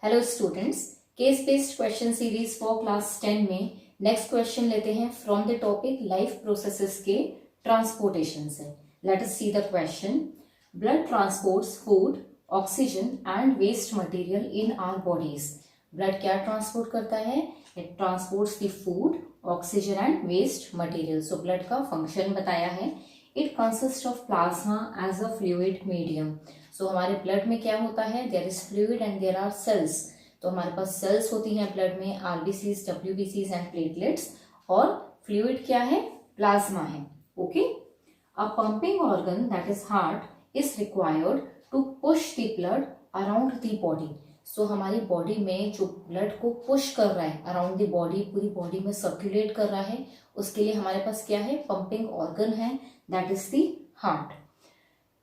Hello students, case based question series for class 10 में next question लेते हैं from the topic life processes के transportation से। Let us see the question. Blood transports food, oxygen and waste material in our bodies. Blood क्या transport करता है? It transports the food, oxygen and waste material. So blood का function बताया है। It consist of plasma as a fluid medium. So हमारे blood में क्या होता है? There is fluid and there are cells. तो हमारे पास सेल्स होती हैं ब्लड में, आरबीसीज, डब्ल्यूबीसीज एंड प्लेटलेट्स। और फ्लूइड क्या है? प्लाज्मा है। Okay. A pumping organ that is heart is required to push the blood around the body. So हमारी बॉडी में जो ब्लड को पुश कर रहा है अराउंड द बॉडी, पूरी बॉडी में सर्कुलेट कर रहा है, उसके लिए हमारे पास क्या है? पंपिंग ऑर्गन है, that is the heart.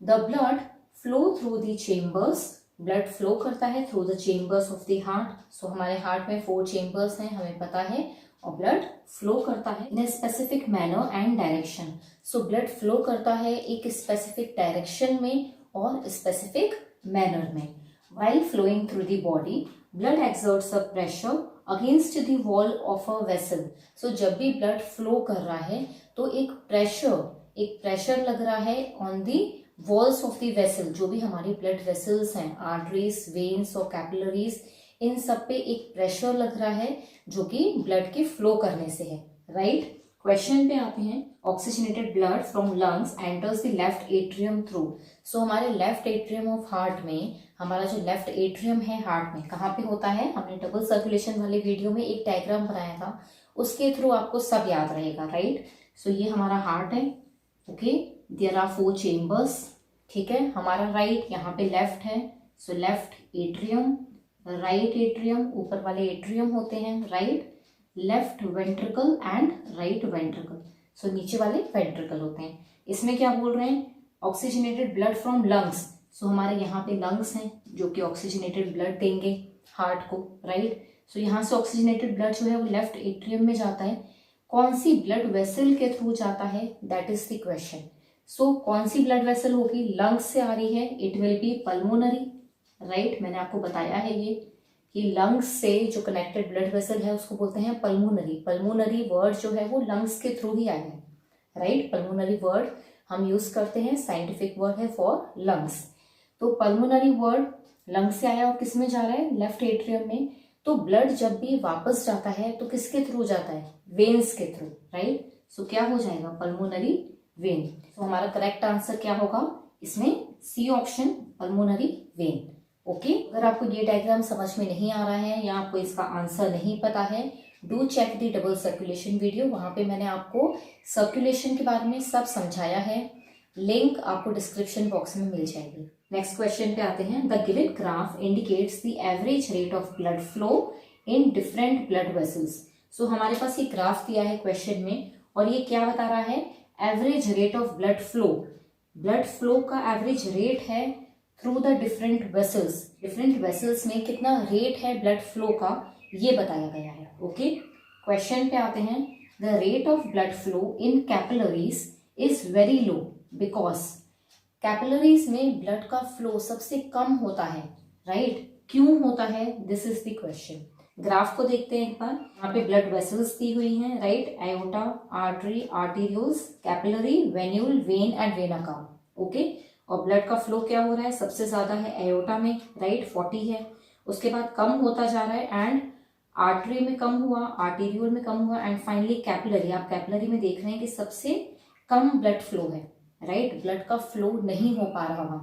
The blood flow through the chambers. Blood flow करता है through the chambers of the heart. So हमारे हार्ट में 4 चेम्बर्स हैं, हमें पता है। और ब्लड फ्लो करता है in a specific manner and direction. So blood flow करता है एक स्पेसिफिक डायरेक्शन में और स्पेसिफिक मैनर में। While flowing through the body, blood exerts a pressure against the wall of a vessel. So जब भी blood flow कर रहा है तो एक pressure लग रहा है on the walls of the vessel। जो भी हमारी blood vessels हैं, arteries, veins और capillaries, इन सब पे एक pressure लग रहा है जो कि blood के flow करने से है, right? क्वेश्चन पे आते हैं। Oxygenated blood from lungs enters the left atrium through. So हमारे लेफ्ट एट्रियम ऑफ हार्ट में, हमारा जो लेफ्ट एट्रियम है हार्ट में कहाँ पे होता है? हमने डबल सर्कुलेशन वाले वीडियो में एक डायग्राम बनाया था, उसके थ्रू आपको सब याद रहेगा, राइट? सो ये हमारा हार्ट है। Okay, there are 4 chambers. ठीक है, हमारा राइट यहाँ पे लेफ्ट है। So left atrium, right atrium, ऊपर वाले एट्रियम होते हैं, right? Left ventricle and right ventricle. So नीचे वाले वेंट्रिकल होते हैं। इसमें क्या बोल रहे हैं? Oxygenated blood from lungs. So हमारे यहाँ पे लंग्स हैं जो कि ऑक्सीजनेटेड ब्लड देंगे हार्ट को, राइट? सो यहाँ से ऑक्सीजनेटेड ब्लड जो है वो लेफ्ट एट्रियम में जाता है। कौन सी ब्लड वेसल के थ्रू जाता है? That is the question. So कौन सी ब्लड वेसल होगी? लंग्स से आ रही है, it will be pulmonary, right? मैंने आपको बताया है ये कि लंग्स से जो कनेक्टेड ब्लड वेसल है उसको बोलते हैं पल्मोनरी। पल्मोनरी वर्ड जो है वो लंग्स के थ्रू ही आया है, राइट? पल्मोनरी वर्ड हम यूज करते हैं, साइंटिफिक वर्ड है फॉर लंग्स। तो पल्मोनरी वर्ड लंग्स से आया और किस में जा रहा है? लेफ्ट एट्रियम में। तो ब्लड जब भी वापस जाता है तो किसके थ्रू जाता है? वेन्स के थ्रू, राइट? सो क्या हो जाएगा? Pulmonary vein. तो हमारा करेक्ट आंसर क्या होगा इसमें? C option, pulmonary vein. Okay. अगर आपको ये डायग्राम समझ में नहीं आ रहा है या आपको इसका आंसर नहीं पता है, do check the double circulation video. वहां पे मैंने आपको सर्कुलेशन के बारे में सब समझाया है, लिंक आपको डिस्क्रिप्शन बॉक्स में मिल जाएगी। नेक्स्ट क्वेश्चन पे आते हैं। The given graph indicates the average rate of blood flow in different blood vessels. So हमारे पास ये ग्राफ दिया है क्वेश्चन में और ये क्या बता रहा है? Average rate of blood flow. Blood flow का एवरेज रेट है through the different vessels. Different vessels में कितना रेट है ब्लड फ्लो का, ये बताया गया है। ओके, क्वेश्चन पे आते हैं। The rate of blood flow in capillaries is very low because. Capillaries में ब्लड का फ्लो सबसे कम होता है, राइट? क्यों होता है? This is the question. Graph को देखते हैं एक बार। यहाँ पे ब्लड वेसल्स दी हुई हैं, right? Aorta, artery, arterioles, capillary, venule, when and vena cava. Okay, और ब्लड का फ्लो क्या हो रहा है? सबसे ज्यादा है एओर्टा में, राइट? 40 है। उसके बाद कम होता जा रहा है एंड आर्टरी में कम हुआ, आर्टेरियोल में कम हुआ एंड फाइनली कैपिलरी। आप कैपिलरी में देख रहे हैं कि सबसे कम ब्लड फ्लो है, राइट? ब्लड का फ्लो नहीं हो पा रहा वहां।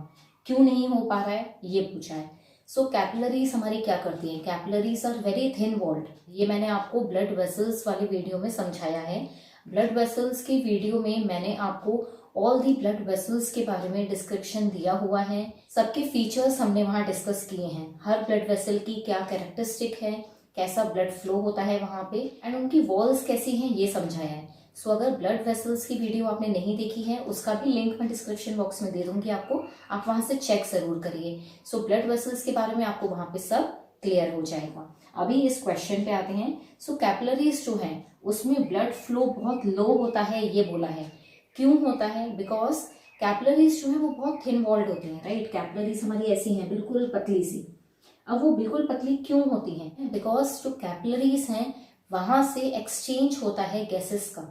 क्यों नहीं हो पा रहा है ये पूछा है। सो कैपिलरीज हमारी क्या करती हैं? Capillaries are very thin walled. ये मैंने आपको ब्लड वेसल्स वाले वीडियो में समझाया है। ब्लड वेसल्स की वीडियो में मैंने आपको ऑल दी ब्लड वेसल्स के बारे में डिस्क्रिप्शन दिया हुआ है। सबके फीचर्स हमने वहां डिस्कस किए हैं। हर ब्लड वेसल की क्या कैरेक्टरिस्टिक है, कैसा ब्लड फ्लो होता है वहां पे एंड उनकी वॉल्स कैसी हैं, ये समझाया है। सो अगर ब्लड वेसल्स की वीडियो आपने नहीं देखी है उसका भी लिंक मैं डिस्क्रिप्शन बॉक्स में दे दूंगी आपको, आप वहां से चेक जरूर करिए। सो ब्लड वेसल्स के बारे में आपको वहां पे सब क्लियर हो जाएगा। अभी इस क्वेश्चन पे आते हैं। सो कैपिलरीज जो है उसमें ब्लड फ्लो बहुत लो होता है, ये बोला है। क्यों होता है? बिकॉज कैपिलरीज जो है वो बहुत थिन वॉल्ड होती हैं, राइट? कैपिलरीज हमारी ऐसी हैं, बिल्कुल पतली सी। अब वो बिल्कुल पतली क्यों होती हैं? बिकॉज जो कैपिलरीज हैं वहां से एक्सचेंज होता है गैसेस का।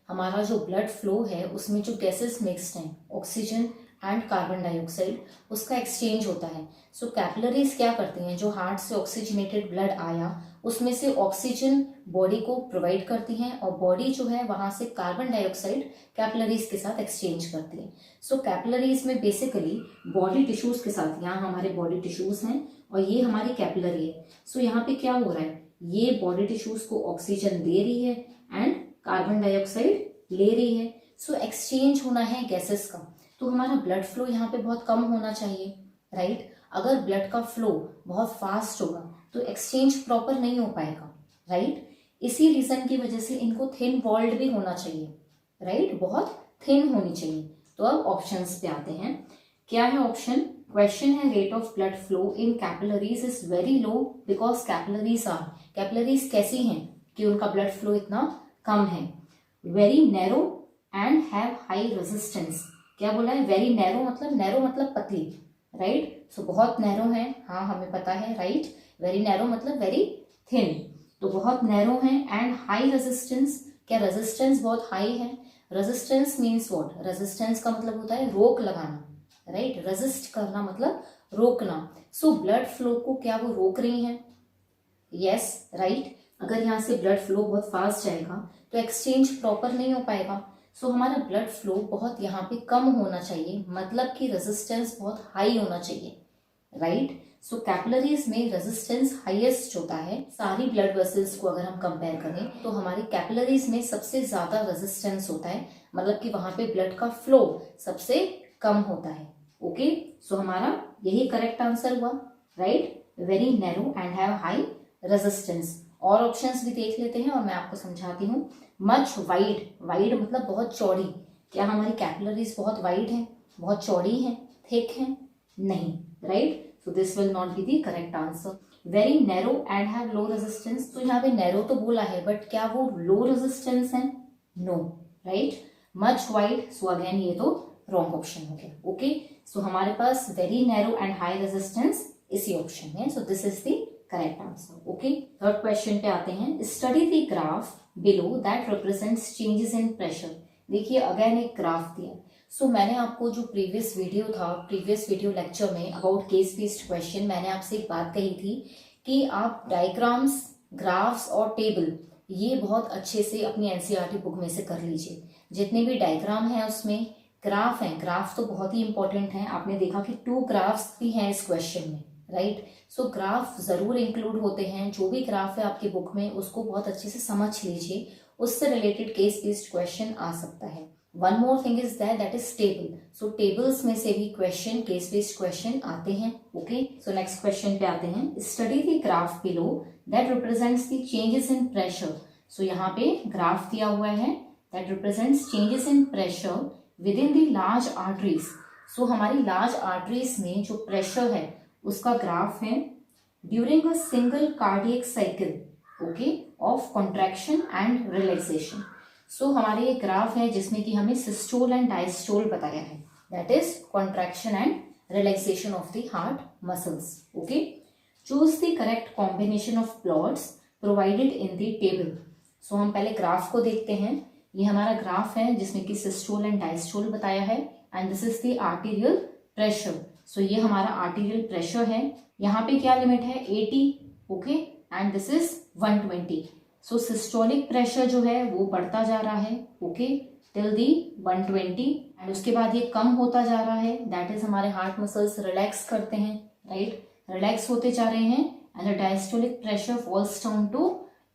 हमारा जो ब्लड फ्लो है उसमें जो गैसेस मिक्स्ड हैं, ऑक्सीजन एंड कार्बन डाइऑक्साइड, उसका एक्सचेंज होता है। सो कैपिलरीज क्या करती हैं, जो हार्ट से ऑक्सीजनेटेड ब्लड आया उसमें से ऑक्सीजन बॉडी को प्रोवाइड करती हैं और बॉडी जो है वहां से कार्बन डाइऑक्साइड कैपिलरीज के साथ एक्सचेंज करती है। सो कैपिलरीज में बेसिकली बॉडी टिश्यूज के साथ, यहाँ हमारे बॉडी टिश्यूज हैं और ये हमारी कैपिलरी है। सो यहाँ पे क्या हो रहा है, ये बॉडी टिश्यूज को ऑक्सीजन दे रही है एंड कार्बन डाइऑक्साइड ले रही है। सो एक्सचेंज होना है गैसेस का। तो हमारा ब्लड फ्लो यहाँ पे बहुत कम होना चाहिए, राइट। अगर ब्लड का फ्लो बहुत फास्ट होगा तो एक्सचेंज प्रॉपर नहीं हो पाएगा, राइट। इसी रीजन की वजह से इनको थिन वॉल्ड भी होना चाहिए, राइट, बहुत थिन होनी चाहिए। तो अब ऑप्शंस पे आते हैं। क्या है ऑप्शन? क्वेश्चन है rate of blood flow in capillaries is very low because capillaries कैसी हैं कि उनका ब्लड फ्लो इतना कम है। Very narrow and have high resistance. क्या बोला है? वेरी नैरो मतलब पतली, राइट। सो बहुत नैरो है, हाँ हमें पता है, राइट। वेरी नैरो मतलब वेरी थिन, तो बहुत नैरो है। एंड हाई रेजिस्टेंस, क्या रेजिस्टेंस बहुत हाई है? Resistance means what? रेजिस्टेंस का मतलब होता है रोक लगाना, राइट। रेजिस्ट करना मतलब रोकना। सो ब्लड फ्लो को क्या वो रोक रही हैं? Yes, right. अगर यहाँ से ब्लड फ्लो बहुत फास्ट जाएगा तो एक्सचेंज प्रॉपर नहीं हो पाएगा। सो हमारा ब्लड फ्लो बहुत यहाँ पे कम होना चाहिए, मतलब कि रेजिस्टेंस बहुत हाई होना चाहिए, राइट। सो कैपिलरीज में रेजिस्टेंस हाईएस्ट होता है। सारी ब्लड वेसल्स को अगर हम कंपेयर करें तो हमारी कैपिलरीज में सबसे ज्यादा रेजिस्टेंस होता है, मतलब कि वहां पे ब्लड का फ्लो सबसे कम होता है। ओके, सो हमारा यही करेक्ट आंसर हुआ, right. Very narrow and have high resistance. और ऑप्शंस भी देख लेते हैं और मैं आपको समझाती हूँ। मच वाइड, वाइड मतलब बहुत चौड़ी। क्या हमारी कैपिलरीज बहुत वाइड है, बहुत चौड़ी है, थिक है? नहीं, right. So this will not be the correct answer. Very narrow and have low resistance, तो यहाँ पे नैरो तो बोला है बट क्या वो लो रेजिस्टेंस है? No, right. Much wide, so again ये तो रॉन्ग ऑप्शन हो गया। ओके, सो हमारे पास very narrow and high resistance इसी ऑप्शन में, so this is the correct answer. Okay, third question पे आते हैं। Study the graph below that represents changes in pressure. देखिए अगेन एक ग्राफ दिया। सो मैंने आपको जो प्रीवियस वीडियो लेक्चर में अबाउट केस बेस्ड क्वेश्चन, मैंने आपसे एक बात कही थी कि आप डायग्राम्स, ग्राफ्स और टेबल ये बहुत अच्छे से अपनी एनसीईआरटी बुक में से कर लीजिए। जितने भी डायग्राम है उसमें ग्राफ हैं, ग्राफ तो बहुत ही इंपॉर्टेंट हैं। आपने देखा कि 2 ग्राफ्स भी हैं इस क्वेश्चन में, राइट। सो ग्राफ जरूर इंक्लूड होते हैं। जो भी ग्राफ है आपकी बुक में उसको बहुत अच्छे से समझ लीजिए, उससे रिलेटेड केस बेस्ड क्वेश्चन आ सकता है। One more thing is that is table. So tables में से भी क्वेश्चन, केस बेस्ड क्वेश्चन आते हैं। ओके, सो नेक्स्ट क्वेश्चन पे आते हैं। Study the graph below that represents the changes in pressure. So यहाँ पे ग्राफ दिया हुआ है that represents changes in pressure within the large arteries. So हमारी लार्ज आर्टरीज में जो प्रेशर है उसका ग्राफ है during a single cardiac cycle, okay, of contraction and relaxation. So हमारे ये ग्राफ है जिसमें कि हमें सिस्टोल एंड डायस्टोल बताया है, that is contraction and relaxation of the heart muscles. Okay, choose the correct combination of plots provided in the table. So हम पहले ग्राफ को देखते हैं। ये हमारा ग्राफ है जिसमें कि सिस्टोल एंड डायस्टोल बताया है and this is the arterial pressure. So ये हमारा आर्टीरियल प्रेशर है। यहाँ पे क्या लिमिट है? 80, okay, and this is 120। So systolic pressure जो है वो बढ़ता जा रहा है, ओके, टिल दी 120 एंड उसके बाद ये कम होता जा रहा है, दैट इज हमारे हार्ट मसल्स रिलैक्स करते हैं, राइट, रिलैक्स होते जा रहे हैं and the diastolic pressure falls down to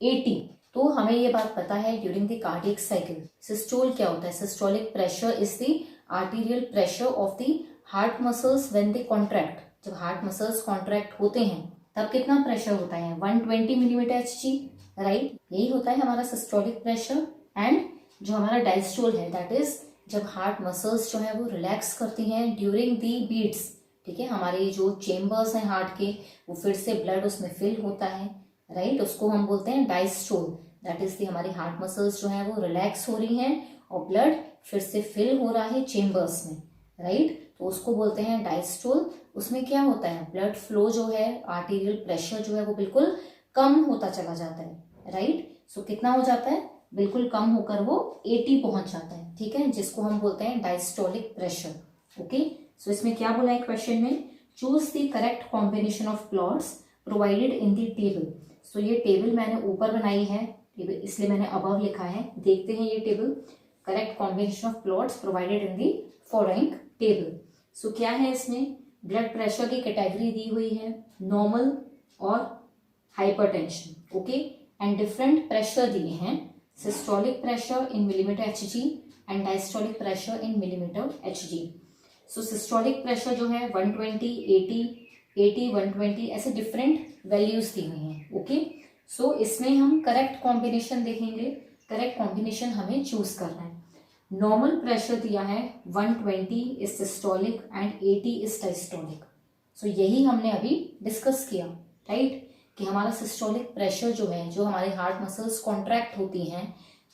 80। तो हमें ये बात पता है during the cardiac cycle systole क्या होता है? Systolic pressure is the arterial pressure of the heart muscles when they contract. जब हार्ट मसल्स कॉन्ट्रैक्ट होते हैं तब कितना प्रेशर होता है? 120 मिलीमीटर HG, राइट। यही होता है हमारा सिस्टोलिक प्रेशर। एंड जो हमारा डायस्टोल है दैट इज जब हार्ट मसल्स जो है वो रिलैक्स करती हैं ड्यूरिंग दी बीट्स, ठीक है। हमारे जो चेम्बर्स हैं हार्ट के वो फिर से ब्लड उसमें फिल होता है, राइट, उसको हम बोलते हैं डायस्टोल। दैट इज दी हमारी हार्ट मसल्स जो है वो रिलैक्स हो रही हैं और ब्लड फिर से फिल हो रहा है चेम्बर्स में, राइट, तो उसको बोलते हैं डायस्टोल। उसमें क्या होता है, ब्लड फ्लो जो है, आर्टीरियल प्रेशर जो है वो बिल्कुल कम होता चला जाता है, राइट। सो कितना हो जाता है, बिल्कुल कम होकर वो 80 पहुंच जाता है, ठीक है, जिसको हम बोलते हैं डायस्टोलिक प्रेशर। ओके, सो इसमें क्या बोला है क्वेश्चन में, choose the correct combination of plots provided in the table. So ये टेबल मैंने ऊपर बनाई है, इसलिए मैंने अबव लिखा है। देखते हैं ये table, correct combination of plots provided in the following table. So क्या है इसमें, ब्लड प्रेशर की कैटेगरी दी हुई है, नॉर्मल और hypertension, okay, and different pressure दिए हैं, systolic pressure in millimeter HG and diastolic pressure in millimeter HG. So systolic pressure जो है 120, 80, 120 ऐसे डिफरेंट वैल्यूज दी हुई हैं, ओके। सो इसमें हम करेक्ट कॉम्बिनेशन देखेंगे, करेक्ट कॉम्बिनेशन हमें चूज करना है। नॉर्मल प्रेशर दिया है 120 is systolic and 80 is diastolic. So यही हमने अभी डिस्कस किया, राइट, कि हमारा सिस्टोलिक प्रेशर जो है, जो हमारे हार्ट मसल्स कॉन्ट्रैक्ट होती हैं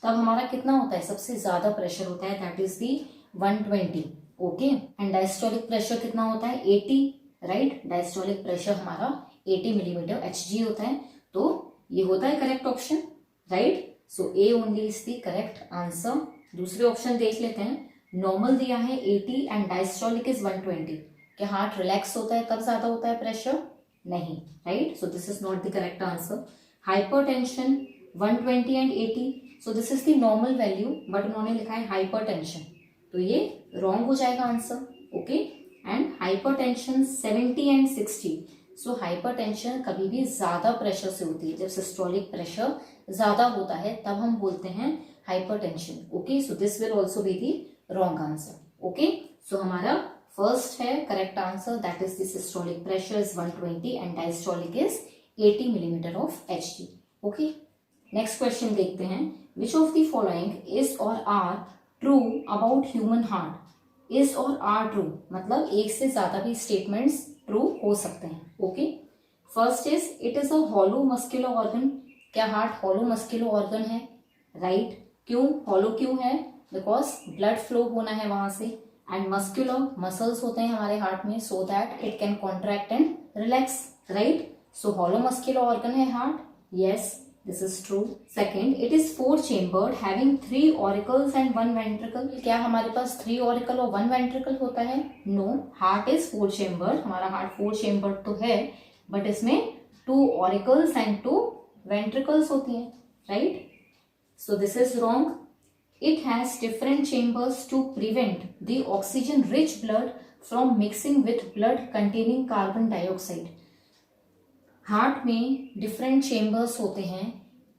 तब हमारा कितना होता है, सबसे ज्यादा प्रेशर होता है, that is the 120, okay. And diastolic pressure कितना होता है, 80, राइट। डायस्टोलिक प्रेशर हमारा 80 मिलीमीटर एचजी होता है, तो ये होता है correct option, right. So A only is the correct answer. दूसरे ऑप्शन देख लेते हैं, नॉर्मल दिया है 80 एंड डायस्टोलिक इज 120। क्या हार्ट रिलैक्स होता है तब ज्यादा होता है प्रेशर, नहीं, right. So this is not the correct answer. Hypertension 120 and 80, so this is the normal value, but उन्होंने लिखा है हाइपरटेंशन, तो ये रॉन्ग हो जाएगा answer, okay. And hypertension 70 and 60, so hypertension कभी भी ज्यादा प्रेशर से होती है, जब सिस्टोलिक प्रेशर ज्यादा होता है तब हम बोलते हैं hypertension, okay. So this will also be the wrong answer, okay. So हमारा फर्स्ट है correct answer, that is the systolic pressure is 120 and diastolic is 80 millimeter of HG, okay. Next question देखते हैं, which of the following is और are true about human heart. Is और are true मतलब एक से ज्यादा भी स्टेटमेंट्स ट्रू हो सकते हैं, okay. First is it is a hollow muscular organ. क्या हार्ट हॉलो मस्कुलर ऑर्गन है, राइट। क्यों हॉलो क्यों है, बिकॉज ब्लड फ्लो होना है वहां से, एंड मस्कुलर मसल्स होते हैं हमारे हार्ट में, so that it can contract and relax, right. So hollow muscular organ है heart, yes, this is true. Second, it is 4 chambered having 3 auricles and 1 ventricle. क्या हमारे पास 3 ऑरिकल और 1 वेंट्रिकल होता है, नो, हार्ट इज 4 चेम्बर्ड, हमारा heart 4 chambered तो है, but इसमें 2 ऑरिकल्स एंड 2 वेंट्रिकल्स होती हैं, right. So this is wrong. It has different chambers to prevent the oxygen rich blood from mixing with blood containing carbon dioxide. Heart में different chambers होते हैं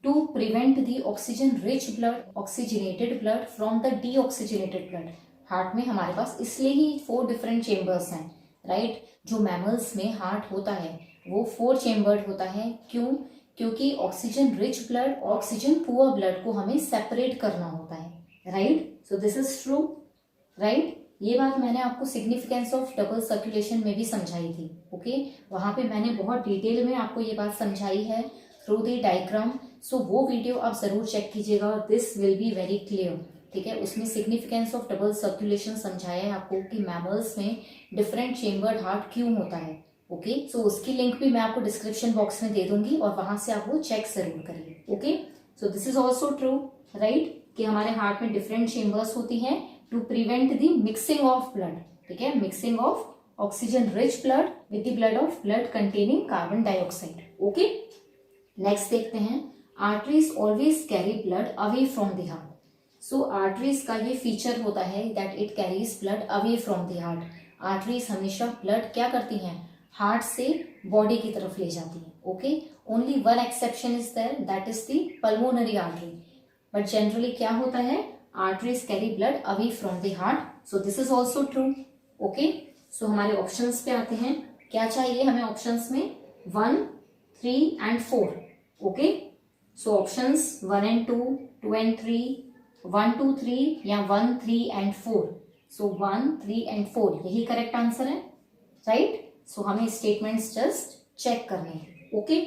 to prevent the oxygen rich blood, oxygenated blood from the deoxygenated blood. Heart में हमारे पास इसलिए ही 4 different chambers हैं, राइट। जो मैमल्स में हार्ट होता है वो 4 चेम्बर्ड होता है, क्यों, क्योंकि oxygen rich blood, oxygen poor blood को हमें सेपरेट करना होता है, right. So this is true, right. ये बात मैंने आपको सिग्निफिकेंस ऑफ डबल सर्कुलेशन में भी समझाई थी, ओके। वहां पे मैंने बहुत डिटेल में आपको ये बात समझाई है थ्रू द डायग्राम, सो वो वीडियो आप जरूर चेक कीजिएगा, this will be very clear, ठीक है। उसमें सिग्निफिकेंस ऑफ डबल सर्कुलेशन समझाया है आपको कि मैमल्स में डिफरेंट चेम्बर्ड हार्ट क्यों होता है, ओके। सो उसकी लिंक भी मैं आपको डिस्क्रिप्शन बॉक्स में दे दूंगी और वहां से आप वो चेक जरूर करिए, okay. So this is also true, right, कि हमारे हार्ट में डिफरेंट चेम्बर्स होती हैं to prevent the mixing of blood, ठीक है, mixing of oxygen rich blood with the blood containing carbon dioxide, okay. Next देखते हैं, arteries always carry blood away from the heart. So arteries का ये feature होता है that it carries blood away from the heart. Arteries हमेशा blood क्या करती हैं, हार्ट से बॉडी की तरफ ले जाती है, okay. Only one exception is there, that is the pulmonary artery, but generally क्या होता है, arteries carry blood away from the heart, so this is also true, okay. So हमारे ऑप्शंस पे आते हैं, क्या चाहिए हमें ऑप्शंस में, 1, 3 and 4, okay. So options 1 and 2, 2 and 3, 1, 2, 3 या 1, 3 and 4, सो 1, 3 and 4 यही करेक्ट आंसर है, राइट। सो हमें स्टेटमेंट्स जस्ट चेक करने हैं, okay.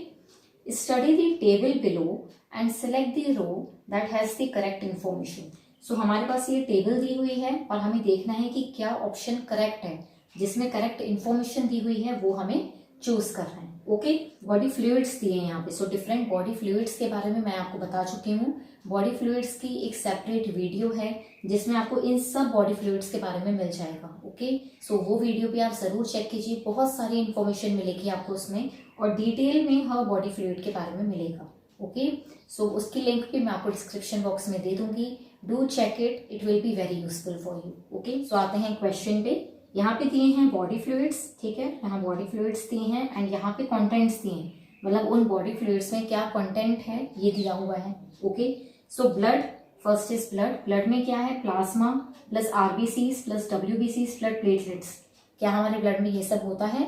Study the table below and select the row that has the correct information. So हमारे पास ये table दी हुई है और हमें देखना है कि क्या ऑप्शन करेक्ट है। जिसमें करेक्ट इन्फॉर्मेशन दी हुई है वो हमें चूज करना है। ओके, बॉडी फ्लूइड्स दिए हैं यहाँ पे। सो डिफरेंट बॉडी फ्लूइड्स के बारे में मैं आपको बता चुकी हूँ। बॉडी फ्लूइड्स की एक सेपरेट वीडियो है जिसमें आपको इन सब बॉडी फ्लूइड्स के बारे में मिल जाएगा। ओके, सो वो वीडियो भी आप जरूर चेक कीजिए, बहुत सारी इन्फॉर्मेशन मिलेगी आपको उसमें और डिटेल में हर बॉडी फ्लूइड के बारे में मिलेगा। ओके, सो उसकी लिंक भी मैं आपको डिस्क्रिप्शन बॉक्स में दे दूंगी। Do check it, it will be very useful for you. Okay, so आते हैं क्वेश्चन पे। यहाँ पे दिए हैं बॉडी फ्लूइड्स, ठीक है, यहाँ बॉडी फ्लूइड्स दिए हैं एंड यहाँ पे कंटेंट्स दिए हैं, मतलब उन बॉडी फ्लूइड्स में क्या कंटेंट है ये दिया हुआ है। Okay, so blood, first is blood. Blood में क्या है, प्लाज्मा प्लस आरबीसीज प्लस डब्ल्यूबीसीज प्लस प्लेटलेट्स। क्या हमारे ब्लड में ये सब होता है?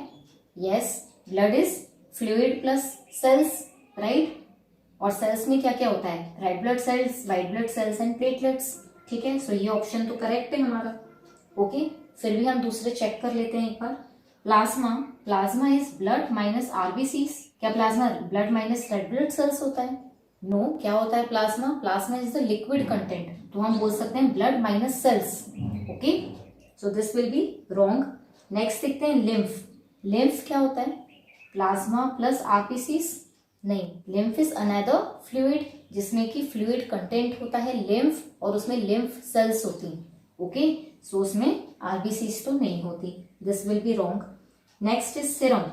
Yes, blood is fluid plus cells, right. और सेल्स में क्या क्या होता है? Red blood cells, white blood cells and platelets, ठीक है। सो ये ऑप्शन तो करेक्ट है हमारा। ओके, फिर भी हम दूसरे चेक कर लेते हैं एक बार। Plasma, plasma is blood minus RBCs. क्या plasma blood minus red blood cells होता है? नो, क्या होता है plasma? Plasma is the liquid content, तो हम बोल सकते हैं blood minus cells. Okay, so this will be wrong. Next देखते हैं लिम्फ। लिम्फ क्या होता है? Plasma plus RBCs? नहीं, लिम्फ इज अनदर फ्लूइड जिसमें कि फ्लूइड कंटेंट होता है लिम्फ और उसमें लिम्फ सेल्स होती हैं। ओके, सो उसमें आरबीसीज तो नहीं होती, this will be wrong. Next is serum.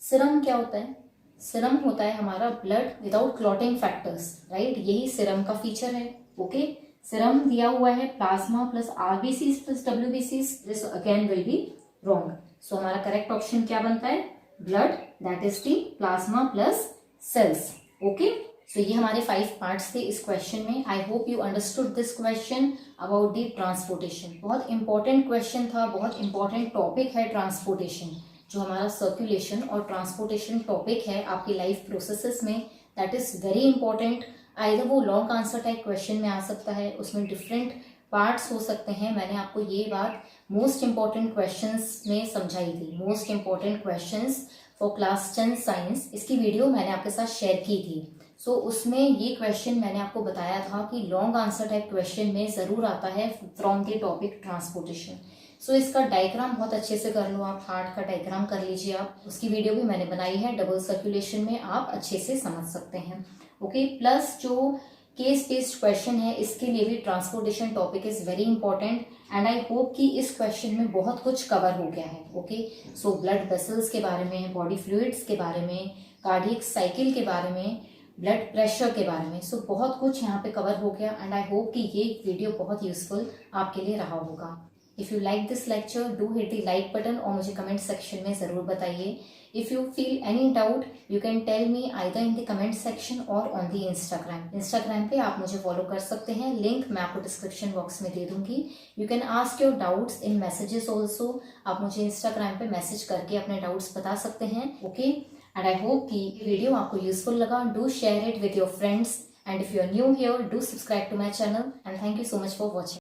Serum क्या होता है? सीरम होता है हमारा blood without clotting factors, right, यही सीरम का फीचर है। ओके, सीरम दिया हुआ है प्लाज्मा प्लस आरबीसीज प्लस डब्ल्यूबीसीज, this again will be wrong. So हमारा करेक्ट ऑप्शन क्या बनता है? Blood, that is the plasma plus cells. Okay, so ये हमारे 5 पार्ट्स थे इस क्वेश्चन में। I hope you understood this question about the transportation. बहुत इंपॉर्टेंट क्वेश्चन था, बहुत इंपॉर्टेंट टॉपिक है ट्रांसपोर्टेशन, जो हमारा सर्कुलेशन और ट्रांसपोर्टेशन टॉपिक है आपकी लाइफ प्रोसेसेस में, that is very important. Either वो लॉन्ग आंसर टाइप क्वेश्चन में आ सकता है, उसमें डिफरेंट पार्ट्स हो सकते हैं। मैंने आपको ये बात मोस्ट इंपॉर्टेंट क्वेश्चंस में समझाई थी, most important questions for class 10 science. इसकी वीडियो मैंने आपके साथ शेयर की थी। सो उसमें ये क्वेश्चन मैंने आपको बताया था कि लॉन्ग आंसर टाइप क्वेश्चन में जरूर आता है फ्रॉम द टॉपिक ट्रांसपोर्टेशन। सो इसका डायग्राम बहुत अच्छे से कर लो आप, हार्ट का डायग्राम कर लीजिए आप, उसकी वीडियो भी मैंने बनाई है डबल सर्कुलेशन में, आप अच्छे से समझ सकते हैं। ओके, प्लस जो केस बेस्ड क्वेश्चन है इसके लिए भी transportation topic is very important and I hope कि इस क्वेश्चन में बहुत कुछ कवर हो गया है। ओके, सो ब्लड वेसल्स के बारे में, बॉडी फ्लूइड्स के बारे में, कार्डियक साइकिल के बारे में, ब्लड प्रेशर के बारे में, सो बहुत कुछ यहाँ पे कवर हो गया एंड आई होप कि ये वीडियो बहुत यूजफुल आपके लिए रहा होगा। If you like this lecture, do hit the like button और मुझे कमेंट सेक्शन में जरूर बताइए। If you feel any doubt you can tell me either in the comment section और ऑन द इंस्टाग्राम पे आप मुझे फॉलो कर सकते हैं, लिंक मैं आपको डिस्क्रिप्शन बॉक्स में दे दूंगी। You can ask your doubts in messages also, आप मुझे इंस्टाग्राम पे मैसेज करके अपने डाउट्स बता सकते हैं। ओके, and I hope कि वीडियो आपको यूजफुल लगा। Do share it with your friends and if you are new here do subscribe to my channel and thank you so much for watching.